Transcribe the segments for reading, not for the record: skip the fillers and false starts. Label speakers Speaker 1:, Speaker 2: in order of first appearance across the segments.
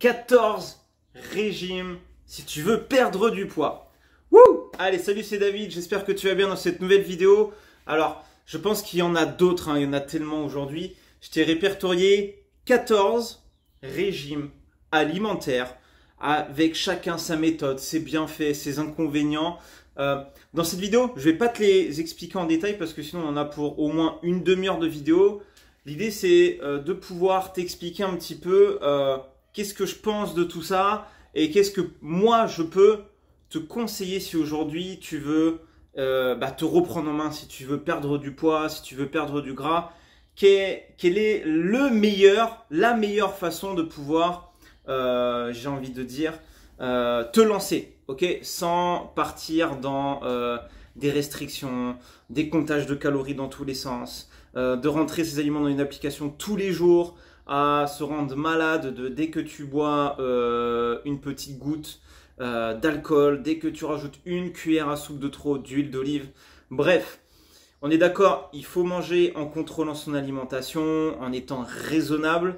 Speaker 1: 14 régimes si tu veux perdre du poids. Wouh! Allez, salut, c'est David, j'espère que tu vas bien dans cette nouvelle vidéo. Alors, je pense qu'il y en a d'autres, il y en a tellement aujourd'hui. Je t'ai répertorié 14 régimes alimentaires avec chacun sa méthode, ses bienfaits, ses inconvénients. Dans cette vidéo, je ne vais pas te les expliquer en détail parce que sinon on en a pour au moins une demi-heure de vidéo. L'idée c'est de pouvoir t'expliquer un petit peu qu'est-ce que je pense de tout ça et qu'est-ce que moi je peux te conseiller si aujourd'hui tu veux te reprendre en main, si tu veux perdre du poids, si tu veux perdre du gras. Quelle est la meilleure façon de pouvoir, j'ai envie de dire, te lancer, ok, sans partir dans des restrictions, des comptages de calories dans tous les sens, de rentrer ces aliments dans une application tous les jours, à se rendre malade dès que tu bois une petite goutte d'alcool, dès que tu rajoutes une cuillère à soupe de trop d'huile d'olive. Bref, on est d'accord, il faut manger en contrôlant son alimentation, en étant raisonnable.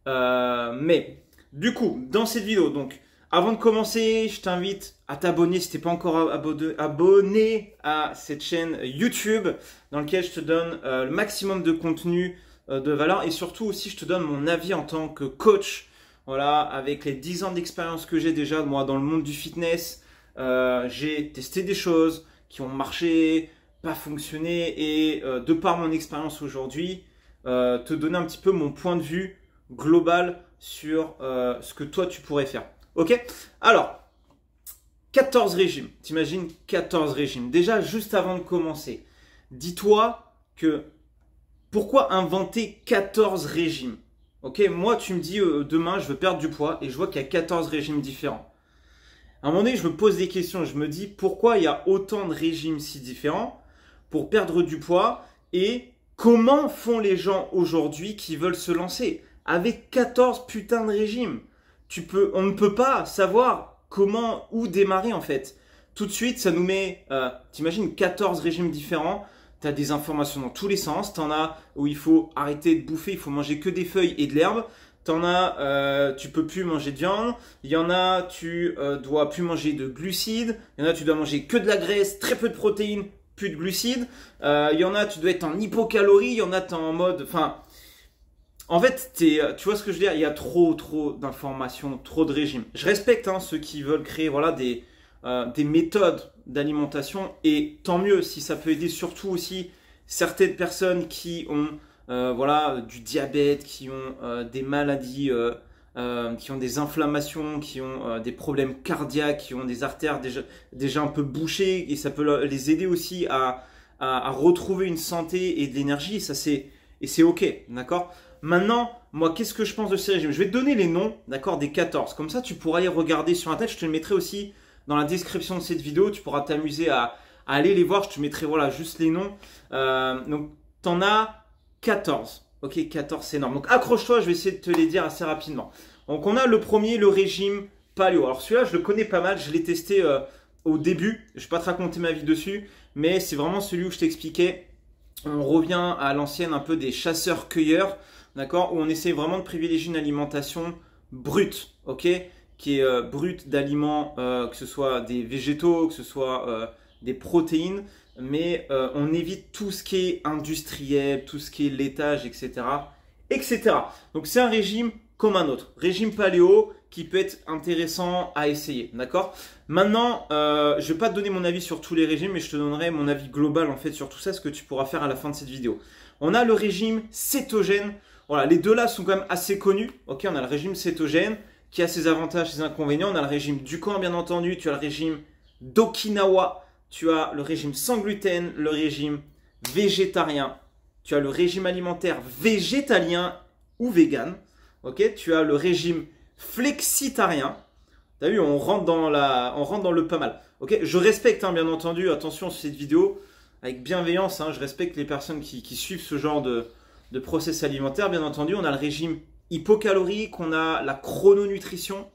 Speaker 1: Mais du coup, dans cette vidéo, donc, avant de commencer, je t'invite à t'abonner si tu n'es pas encore abonné à cette chaîne YouTube dans laquelle je te donne le maximum de contenu de valeur et surtout aussi je te donne mon avis en tant que coach. Voilà, avec les 10 ans d'expérience que j'ai déjà moi dans le monde du fitness, j'ai testé des choses qui ont marché, pas fonctionné et de par mon expérience aujourd'hui, te donner un petit peu mon point de vue global sur ce que toi tu pourrais faire. Ok? Alors, 14 régimes. T'imagines 14 régimes. Déjà, juste avant de commencer, dis-toi que pourquoi inventer 14 régimes? Ok, moi tu me dis demain je veux perdre du poids et je vois qu'il y a 14 régimes différents. À un moment donné, je me pose des questions. Je me dis pourquoi il y a autant de régimes si différents pour perdre du poids et comment font les gens aujourd'hui qui veulent se lancer avec 14 putains de régimes. On ne peut pas savoir comment, où démarrer en fait. Tout de suite, ça nous met, t'imagines 14 régimes différents. Tu as des informations dans tous les sens. Tu en as où il faut arrêter de bouffer, il faut manger que des feuilles et de l'herbe. Tu en as, tu peux plus manger de viande. Il y en a, tu dois plus manger de glucides. Il y en a, tu dois manger que de la graisse, très peu de protéines, plus de glucides. Il y en a, tu dois être en hypocalorie. Il y en a, tu es en mode... Enfin, en fait, tu vois ce que je veux dire? Il y a trop d'informations, trop de régimes. Je respecte ceux qui veulent créer voilà, des méthodes d'alimentation et tant mieux si ça peut aider surtout aussi certaines personnes qui ont voilà, du diabète, qui ont des maladies, qui ont des inflammations, qui ont des problèmes cardiaques, qui ont des artères déjà un peu bouchées et ça peut les aider aussi à retrouver une santé et de l'énergie et c'est ok, d'accord? Maintenant, moi, qu'est-ce que je pense de ces régimes? Je vais te donner les noms, d'accord, des 14. Comme ça, tu pourras les regarder sur Internet. Je te les mettrai aussi dans la description de cette vidéo. Tu pourras t'amuser à aller les voir. Je te mettrai voilà, juste les noms. Donc, tu en as 14. Ok, 14, c'est énorme. Donc, accroche-toi, je vais essayer de te les dire assez rapidement. Donc, on a le premier, le régime paléo. Alors, celui-là, je le connais pas mal. Je l'ai testé au début. Je ne vais pas te raconter ma vie dessus. Mais c'est vraiment celui où je t'expliquais. On revient à l'ancienne un peu des chasseurs-cueilleurs. D'accord, où on essaie vraiment de privilégier une alimentation brute, ok, qui est brute d'aliments, que ce soit des végétaux, que ce soit des protéines, mais on évite tout ce qui est industriel, tout ce qui est laitage, etc., etc. Donc c'est un régime comme un autre, régime paléo qui peut être intéressant à essayer, d'accord? Maintenant, je ne vais pas te donner mon avis sur tous les régimes, mais je te donnerai mon avis global en fait sur tout ça, ce que tu pourras faire à la fin de cette vidéo. On a le régime cétogène. Voilà, les deux là sont quand même assez connus. Ok, on a le régime cétogène qui a ses avantages, ses inconvénients. On a le régime Dukan, bien entendu. Tu as le régime d'Okinawa. Tu as le régime sans gluten, le régime végétarien. Tu as le régime alimentaire végétalien ou vegan. Ok, tu as le régime flexitarien. Tu as vu, on rentre dans le pas mal. Ok, je respecte, bien entendu, attention sur cette vidéo, avec bienveillance. Je respecte les personnes qui suivent ce genre de process alimentaire, bien entendu. On a le régime hypocalorique, on a la chrononutrition,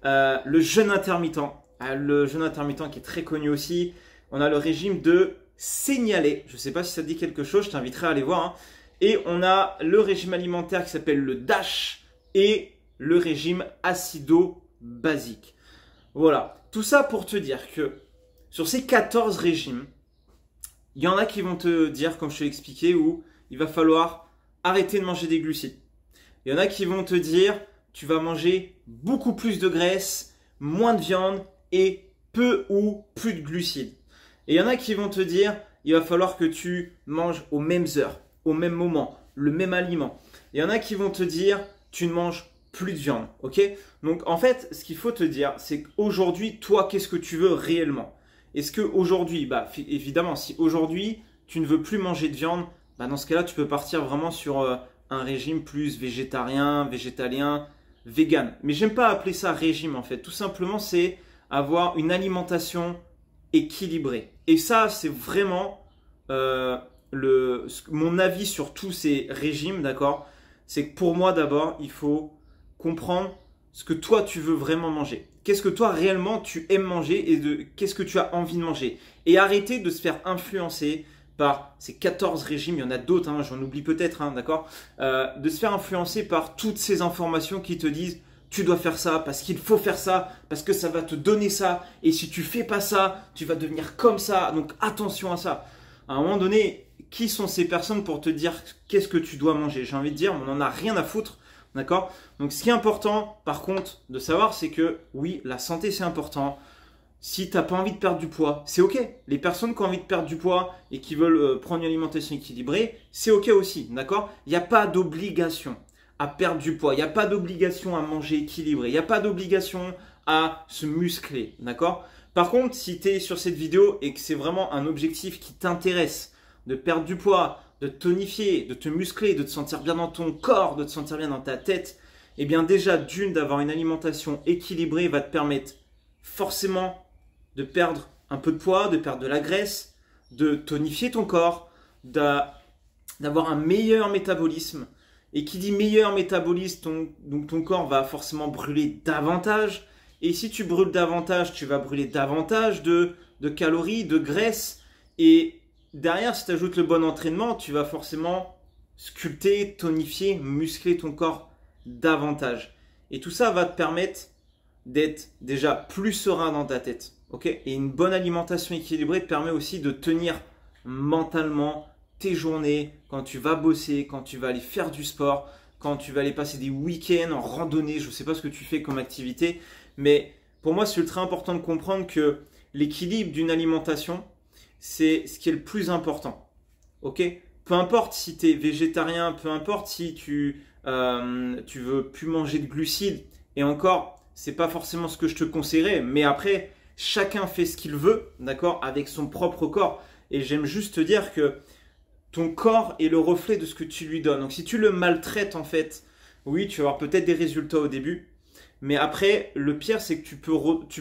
Speaker 1: le jeûne intermittent. Le jeûne intermittent qui est très connu aussi. On a le régime de Seignalais. Je ne sais pas si ça te dit quelque chose, je t'inviterai à aller voir. Et on a le régime alimentaire qui s'appelle le DASH et le régime acido-basique. Voilà, tout ça pour te dire que sur ces 14 régimes, il y en a qui vont te dire, comme je te l'ai expliqué, où il va falloir arrêter de manger des glucides. Il y en a qui vont te dire, tu vas manger beaucoup plus de graisse, moins de viande et peu ou plus de glucides. Et il y en a qui vont te dire, il va falloir que tu manges aux mêmes heures, au même moment, le même aliment. Il y en a qui vont te dire, tu ne manges plus de viande, ok? Donc en fait, ce qu'il faut te dire, c'est qu'aujourd'hui, toi, qu'est-ce que tu veux réellement? Est-ce qu'aujourd'hui, bah évidemment, si aujourd'hui, tu ne veux plus manger de viande, bah dans ce cas-là, tu peux partir vraiment sur un régime plus végétarien, végétalien, vegan. Mais j'aime pas appeler ça régime en fait. Tout simplement, c'est avoir une alimentation équilibrée. Et ça, c'est vraiment mon avis sur tous ces régimes, d'accord? C'est que pour moi, d'abord, il faut comprendre ce que toi, tu veux vraiment manger. Qu'est-ce que toi, réellement, tu aimes manger et qu'est-ce que tu as envie de manger. Et arrêter de se faire influencer par ces 14 régimes, il y en a d'autres, hein, j'en oublie peut-être, hein, d'accord, de se faire influencer par toutes ces informations qui te disent tu dois faire ça, parce qu'il faut faire ça, parce que ça va te donner ça, et si tu fais pas ça, tu vas devenir comme ça, donc attention à ça. À un moment donné, qui sont ces personnes pour te dire qu'est-ce que tu dois manger? J'ai envie de dire, on n'en a rien à foutre, d'accord? Donc ce qui est important, par contre, de savoir, c'est que oui, la santé c'est important. Si tu n'as pas envie de perdre du poids, c'est ok. Les personnes qui ont envie de perdre du poids et qui veulent prendre une alimentation équilibrée, c'est ok aussi, d'accord? Il n'y a pas d'obligation à perdre du poids, il n'y a pas d'obligation à manger équilibré, il n'y a pas d'obligation à se muscler, d'accord? Par contre, si tu es sur cette vidéo et que c'est vraiment un objectif qui t'intéresse, de perdre du poids, de te tonifier, de te muscler, de te sentir bien dans ton corps, de te sentir bien dans ta tête, eh bien déjà d'avoir une alimentation équilibrée va te permettre forcément de perdre un peu de poids, de perdre de la graisse, de tonifier ton corps, d'avoir un meilleur métabolisme. Et qui dit meilleur métabolisme, donc ton corps va forcément brûler davantage. Et si tu brûles davantage, tu vas brûler davantage de calories, de graisse. Et derrière, si tu ajoutes le bon entraînement, tu vas forcément sculpter, tonifier, muscler ton corps davantage. Et tout ça va te permettre d'être déjà plus serein dans ta tête. Okay, et une bonne alimentation équilibrée te permet aussi de tenir mentalement tes journées, quand tu vas bosser, quand tu vas aller faire du sport, quand tu vas aller passer des week-ends en randonnée. Je ne sais pas ce que tu fais comme activité, mais pour moi, c'est ultra important de comprendre que l'équilibre d'une alimentation, c'est ce qui est le plus important. Okay, peu importe si tu es végétarien, peu importe si tu veux plus manger de glucides, et encore, c'est pas forcément ce que je te conseillerais, mais après, chacun fait ce qu'il veut, d'accord, avec son propre corps. Et j'aime juste te dire que ton corps est le reflet de ce que tu lui donnes. Donc si tu le maltraites, en fait, oui, tu vas avoir peut-être des résultats au début. Mais après, le pire, c'est que tu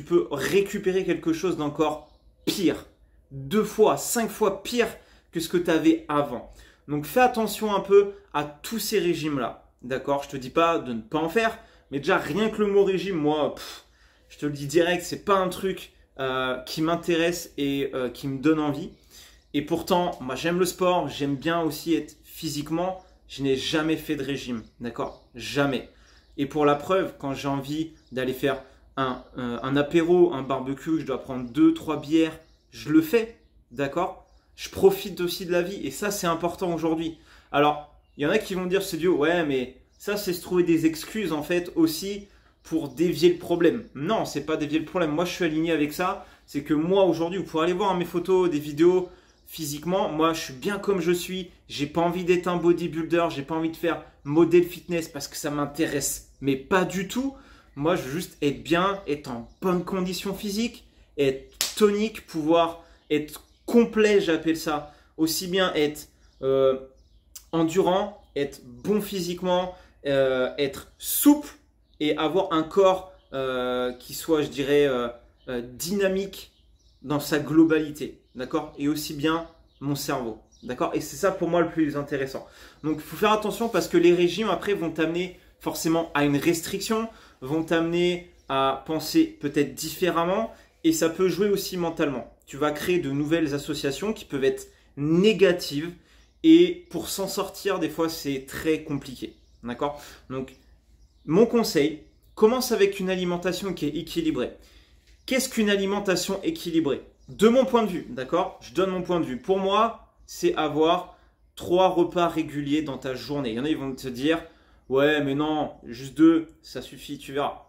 Speaker 1: peux récupérer quelque chose d'encore pire. 2 fois, 5 fois pire que ce que tu avais avant. Donc fais attention un peu à tous ces régimes-là. D'accord? Je te dis pas de ne pas en faire. Mais déjà, rien que le mot régime, moi, je te le dis direct, c'est pas un truc qui m'intéresse et qui me donne envie. Et pourtant, moi j'aime le sport, j'aime bien aussi être physiquement. Je n'ai jamais fait de régime, d'accord? Jamais. Et pour la preuve, quand j'ai envie d'aller faire un apéro, un barbecue, je dois prendre 2-3 bières, je le fais, d'accord? Je profite aussi de la vie et ça c'est important aujourd'hui. Alors, il y en a qui vont dire, c'est Dieu, ouais mais ça c'est se trouver des excuses en fait aussi pour dévier le problème. Non, c'est pas dévier le problème. Moi, je suis aligné avec ça. C'est que moi, aujourd'hui, vous pouvez aller voir mes photos, des vidéos, physiquement. Moi, je suis bien comme je suis. J'ai pas envie d'être un bodybuilder. J'ai pas envie de faire modèle fitness parce que ça m'intéresse. Mais pas du tout. Moi, je veux juste être bien, être en bonne condition physique, être tonique, pouvoir être complet, j'appelle ça. Aussi bien être endurant, être bon physiquement, être souple, et avoir un corps qui soit, je dirais, dynamique dans sa globalité, d'accord? Et aussi bien mon cerveau, d'accord? Et c'est ça pour moi le plus intéressant. Donc, il faut faire attention parce que les régimes, après, vont t'amener forcément à une restriction, vont t'amener à penser peut-être différemment et ça peut jouer aussi mentalement. Tu vas créer de nouvelles associations qui peuvent être négatives et pour s'en sortir, des fois, c'est très compliqué, d'accord? Donc, Mon conseil, commence avec une alimentation qui est équilibrée. Qu'est-ce qu'une alimentation équilibrée? De mon point de vue, d'accord? Je donne mon point de vue. Pour moi, c'est avoir 3 repas réguliers dans ta journée. Il y en a, ils vont te dire, ouais, mais non, juste 2, ça suffit, tu verras.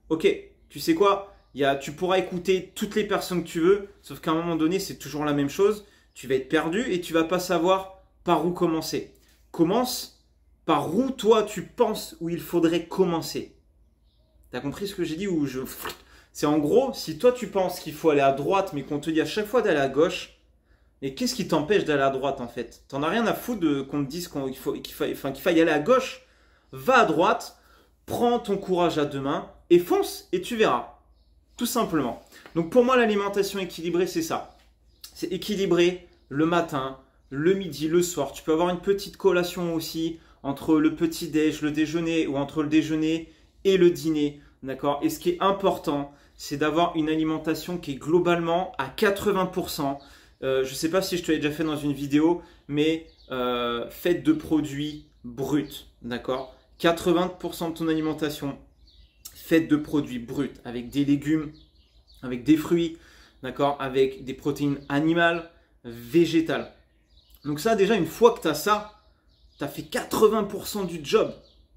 Speaker 1: Ok, tu sais quoi? Tu pourras écouter toutes les personnes que tu veux, sauf qu'à un moment donné, c'est toujours la même chose. Tu vas être perdu et tu vas pas savoir par où commencer. Commence par où toi tu penses où il faudrait commencer. T'as compris ce que j'ai dit ou je... C'est en gros, si toi tu penses qu'il faut aller à droite, mais qu'on te dit à chaque fois d'aller à gauche, mais qu'est-ce qui t'empêche d'aller à droite en fait? T'en as rien à foutre qu'on te dise qu'il faille aller à gauche. Va à droite, prends ton courage à 2 mains et fonce et tu verras. Tout simplement. Donc pour moi, l'alimentation équilibrée, c'est ça. C'est équilibré le matin, le midi, le soir. Tu peux avoir une petite collation aussi entre le petit-déj, le déjeuner ou entre le déjeuner et le dîner. D'accord? Et ce qui est important, c'est d'avoir une alimentation qui est globalement à 80%. Je ne sais pas si je te l'ai déjà fait dans une vidéo, mais faite de produits bruts. D'accord? 80% de ton alimentation faite de produits bruts, avec des légumes, avec des fruits, d'accord, avec des protéines animales, végétales. Donc ça, déjà, une fois que tu as ça, tu as fait 80% du job,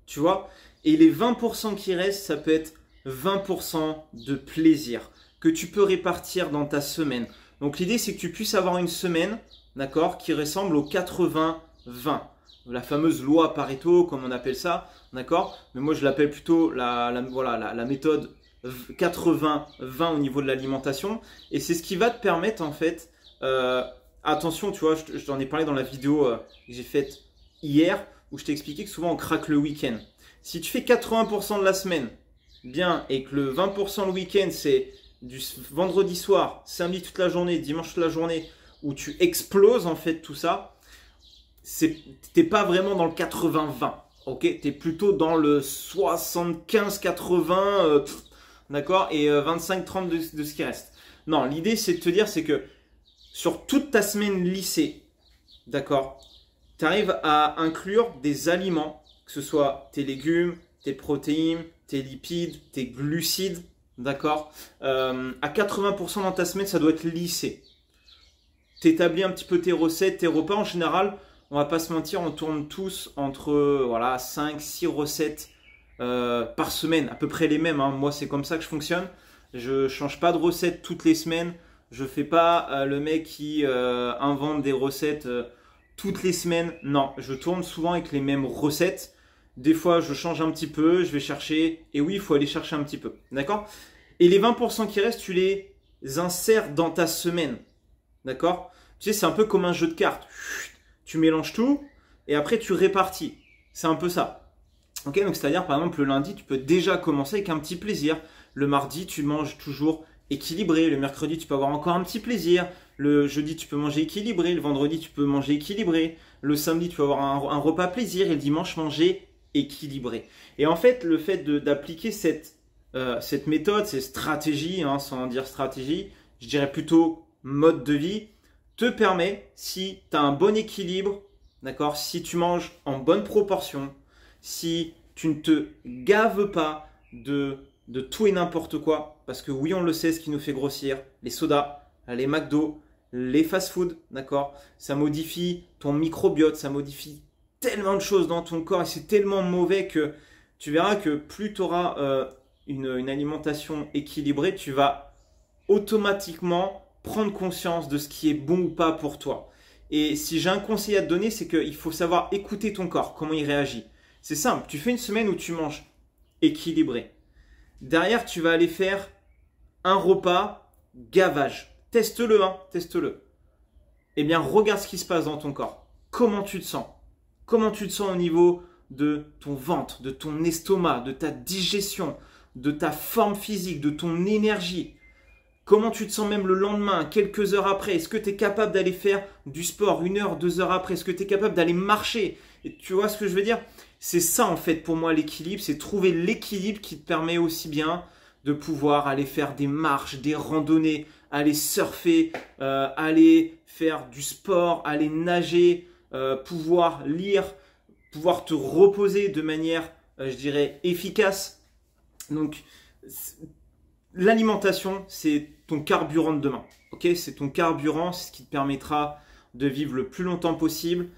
Speaker 1: tu vois. Et les 20% qui restent, ça peut être 20% de plaisir que tu peux répartir dans ta semaine. Donc l'idée, c'est que tu puisses avoir une semaine, d'accord, qui ressemble au 80-20. La fameuse loi Pareto, comme on appelle ça, d'accord? Mais moi, je l'appelle plutôt la méthode 80-20 au niveau de l'alimentation. Et c'est ce qui va te permettre, en fait, attention, tu vois, je t'en ai parlé dans la vidéo que j'ai faite hier, où je t'ai expliqué que souvent, on craque le week-end. Si tu fais 80% de la semaine, bien, et que le 20% le week-end, c'est du vendredi soir, samedi toute la journée, dimanche toute la journée, où tu exploses, en fait, tout ça, t'es pas vraiment dans le 80-20, ok? T'es plutôt dans le 75-80, d'accord? Et 25-30 de ce qui reste. Non, l'idée c'est de te dire, c'est que sur toute ta semaine lycée, d'accord? Tu arrives à inclure des aliments, que ce soit tes légumes, tes protéines, tes lipides, tes glucides, d'accord? À 80% dans ta semaine, ça doit être lissé. T'établis un petit peu tes recettes, tes repas en général. On va pas se mentir, on tourne tous entre 5-6 recettes par semaine, à peu près les mêmes. Hein. Moi, c'est comme ça que je fonctionne. Je change pas de recettes toutes les semaines. Je fais pas le mec qui invente des recettes toutes les semaines. Non, je tourne souvent avec les mêmes recettes. Des fois, je change un petit peu, je vais chercher. Et oui, il faut aller chercher un petit peu. D'accord? Et les 20% qui restent, tu les insères dans ta semaine. D'accord? Tu sais, c'est un peu comme un jeu de cartes. Tu mélanges tout et après tu répartis. C'est un peu ça. Ok, donc c'est-à-dire par exemple le lundi, tu peux déjà commencer avec un petit plaisir. Le mardi, tu manges toujours équilibré. Le mercredi, tu peux avoir encore un petit plaisir. Le jeudi, tu peux manger équilibré. Le vendredi, tu peux manger équilibré. Le samedi, tu peux avoir un repas plaisir. Et le dimanche, manger équilibré. Et en fait, le fait d'appliquer cette méthode, cette stratégie, hein, sans dire stratégie, je dirais plutôt mode de vie, te permet, si tu as un bon équilibre, d'accord, si tu manges en bonne proportion, si tu ne te gaves pas de tout et n'importe quoi, parce que oui, on le sait, ce qui nous fait grossir, les sodas, les McDo, les fast-food, d'accord, ça modifie ton microbiote, ça modifie tellement de choses dans ton corps et c'est tellement mauvais que tu verras que plus tu auras une alimentation équilibrée, tu vas automatiquement prendre conscience de ce qui est bon ou pas pour toi. Et si j'ai un conseil à te donner, c'est qu'il faut savoir écouter ton corps, comment il réagit. C'est simple, tu fais une semaine où tu manges équilibré. Derrière, tu vas aller faire un repas gavage. Teste-le, hein, teste-le. Eh bien, regarde ce qui se passe dans ton corps. Comment tu te sens? Comment tu te sens au niveau de ton ventre, de ton estomac, de ta digestion, de ta forme physique, de ton énergie? Comment tu te sens même le lendemain, quelques heures après? Est-ce que tu es capable d'aller faire du sport 1 heure, 2 heures après? Est-ce que tu es capable d'aller marcher? Et tu vois ce que je veux dire? C'est ça en fait pour moi l'équilibre, c'est trouver l'équilibre qui te permet aussi bien de pouvoir aller faire des marches, des randonnées, aller surfer, aller faire du sport, aller nager, pouvoir lire, pouvoir te reposer de manière je dirais, efficace. Donc, l'alimentation, c'est ton carburant de demain. Ok, c'est ton carburant, c'est ce qui te permettra de vivre le plus longtemps possible.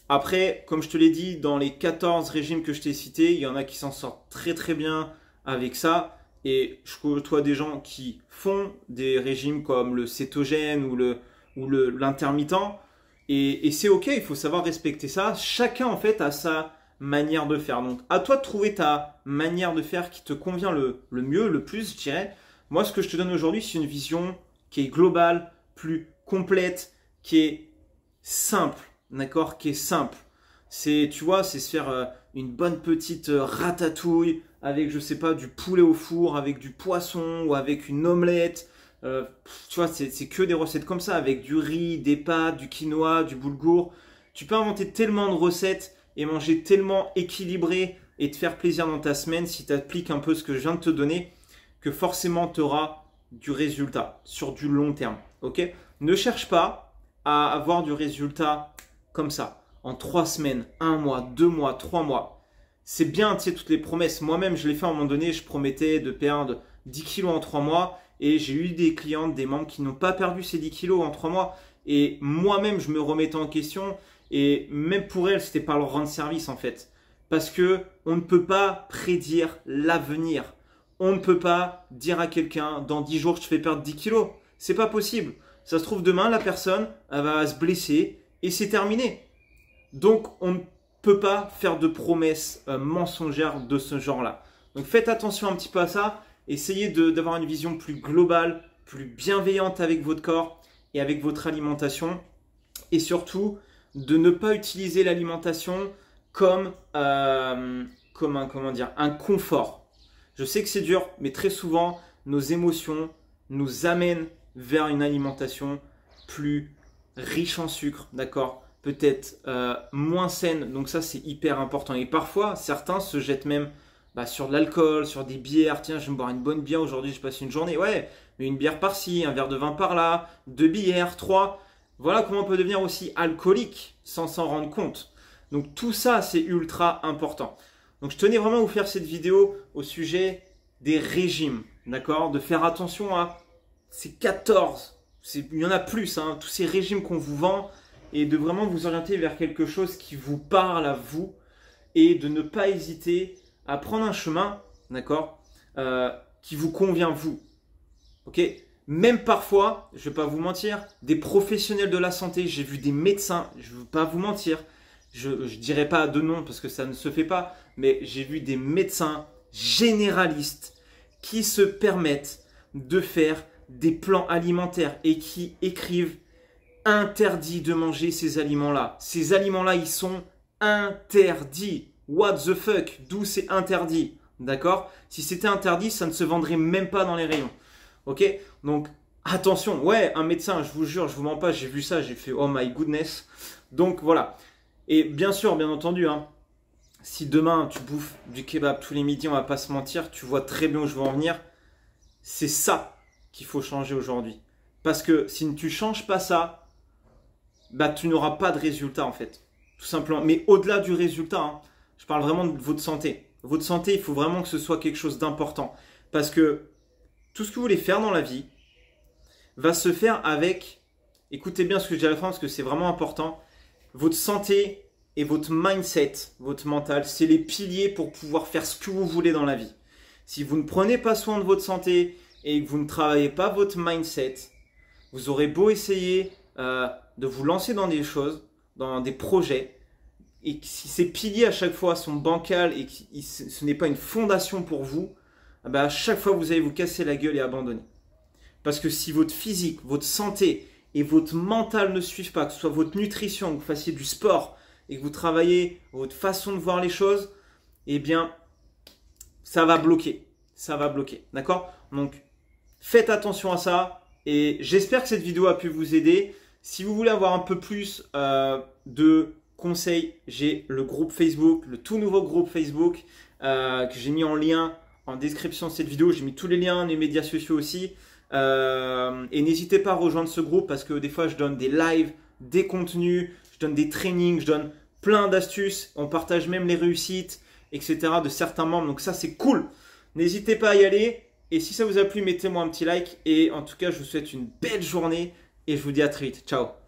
Speaker 1: Après, comme je te l'ai dit, dans les 14 régimes que je t'ai cités, il y en a qui s'en sortent très très bien avec ça. Et je côtoie des gens qui font des régimes comme le cétogène ou l'intermittent. Et c'est ok, il faut savoir respecter ça. Chacun en fait a sa manière de faire. Donc à toi de trouver ta manière de faire qui te convient le mieux, le plus, je dirais. Moi, ce que je te donne aujourd'hui, c'est une vision qui est globale, plus complète, qui est simple, d'accord, qui est simple. C'est, tu vois, c'est se faire une bonne petite ratatouille avec, je sais pas, du poulet au four, avec du poisson ou avec une omelette. Tu vois, c'est que des recettes comme ça, avec du riz, des pâtes, du quinoa, du boulgour. Tu peux inventer tellement de recettes et manger tellement équilibré et te faire plaisir dans ta semaine si tu appliques un peu ce que je viens de te donner, que forcément tu auras du résultat sur du long terme. Ok? Ne cherche pas à avoir du résultat comme ça, en 3 semaines, 1 mois, 2 mois, 3 mois. C'est bien, tu sais, toutes les promesses. Moi-même, je l'ai fait à un moment donné, je promettais de perdre 10 kilos en 3 mois et j'ai eu des clientes, des membres qui n'ont pas perdu ces 10 kilos en 3 mois. Et moi-même, je me remettais en question et même pour elles, c'était pas leur rendre service en fait. Parce que on ne peut pas prédire l'avenir. On ne peut pas dire à quelqu'un, dans 10 jours, je te fais perdre 10 kilos. C'est pas possible. Ça se trouve, demain, la personne, elle va se blesser et c'est terminé. Donc, on ne peut pas faire de promesses mensongères de ce genre-là. Donc, faites attention un petit peu à ça. Essayez d'avoir une vision plus globale, plus bienveillante avec votre corps et avec votre alimentation. Et surtout, de ne pas utiliser l'alimentation comme, un confort. Je sais que c'est dur, mais très souvent, nos émotions nous amènent vers une alimentation plus riche en sucre, d'accord? Peut-être moins saine, donc ça c'est hyper important. Et parfois, certains se jettent même sur de l'alcool, sur des bières. Tiens, je vais me boire une bonne bière aujourd'hui, je passe une journée. Ouais, mais une bière par-ci, un verre de vin par-là, 2 bières, 3. Voilà comment on peut devenir aussi alcoolique sans s'en rendre compte. Donc tout ça, c'est ultra important. Donc je tenais vraiment à vous faire cette vidéo au sujet des régimes, d'accord? De faire attention à ces 14, il y en a plus, hein, tous ces régimes qu'on vous vend et de vraiment vous orienter vers quelque chose qui vous parle à vous et de ne pas hésiter à prendre un chemin, d'accord, qui vous convient vous, ok? Même parfois, je ne vais pas vous mentir, des professionnels de la santé, j'ai vu des médecins, je ne veux pas vous mentir, je ne dirai pas de nom parce que ça ne se fait pas, mais j'ai vu des médecins généralistes qui se permettent de faire des plans alimentaires et qui écrivent interdit de manger ces aliments-là. Ces aliments-là, ils sont interdits. What the fuck? D'où c'est interdit? D'accord? Si c'était interdit, ça ne se vendrait même pas dans les rayons. Ok? Donc, attention. Ouais, un médecin, je vous jure, je vous mens pas, j'ai vu ça, j'ai fait oh my goodness. Donc, voilà. Et bien sûr, bien entendu, hein, si demain tu bouffes du kebab tous les midis, on va pas se mentir, tu vois très bien où je veux en venir. C'est ça qu'il faut changer aujourd'hui. Parce que si tu ne changes pas ça, tu n'auras pas de résultat en fait. Tout simplement. Mais au-delà du résultat, hein, je parle vraiment de votre santé. Votre santé, il faut vraiment que ce soit quelque chose d'important. Parce que tout ce que vous voulez faire dans la vie va se faire avec, écoutez bien ce que je dis à la fin parce que c'est vraiment important, votre santé et votre mindset, votre mental, c'est les piliers pour pouvoir faire ce que vous voulez dans la vie. Si vous ne prenez pas soin de votre santé et que vous ne travaillez pas votre mindset, vous aurez beau essayer de vous lancer dans des choses, dans des projets, et si ces piliers à chaque fois sont bancals et que ce n'est pas une fondation pour vous, à chaque fois vous allez vous casser la gueule et abandonner. Parce que si votre physique, votre santé et votre mental ne suivent pas, que ce soit votre nutrition, que vous fassiez du sport et que vous travaillez votre façon de voir les choses, eh bien, ça va bloquer. Ça va bloquer. D'accord? Donc, faites attention à ça. Et j'espère que cette vidéo a pu vous aider. Si vous voulez avoir un peu plus de conseils, j'ai le groupe Facebook, le tout nouveau groupe Facebook que j'ai mis en lien en description de cette vidéo. J'ai mis tous les liens, les médias sociaux aussi. Et n'hésitez pas à rejoindre ce groupe parce que des fois, je donne des lives, des contenus, je donne des trainings, je donne plein d'astuces. On partage même les réussites. etc. de certains membres. Donc ça, c'est cool. N'hésitez pas à y aller. Et si ça vous a plu, mettez-moi un petit like. Et en tout cas, je vous souhaite une belle journée et je vous dis à très vite. Ciao.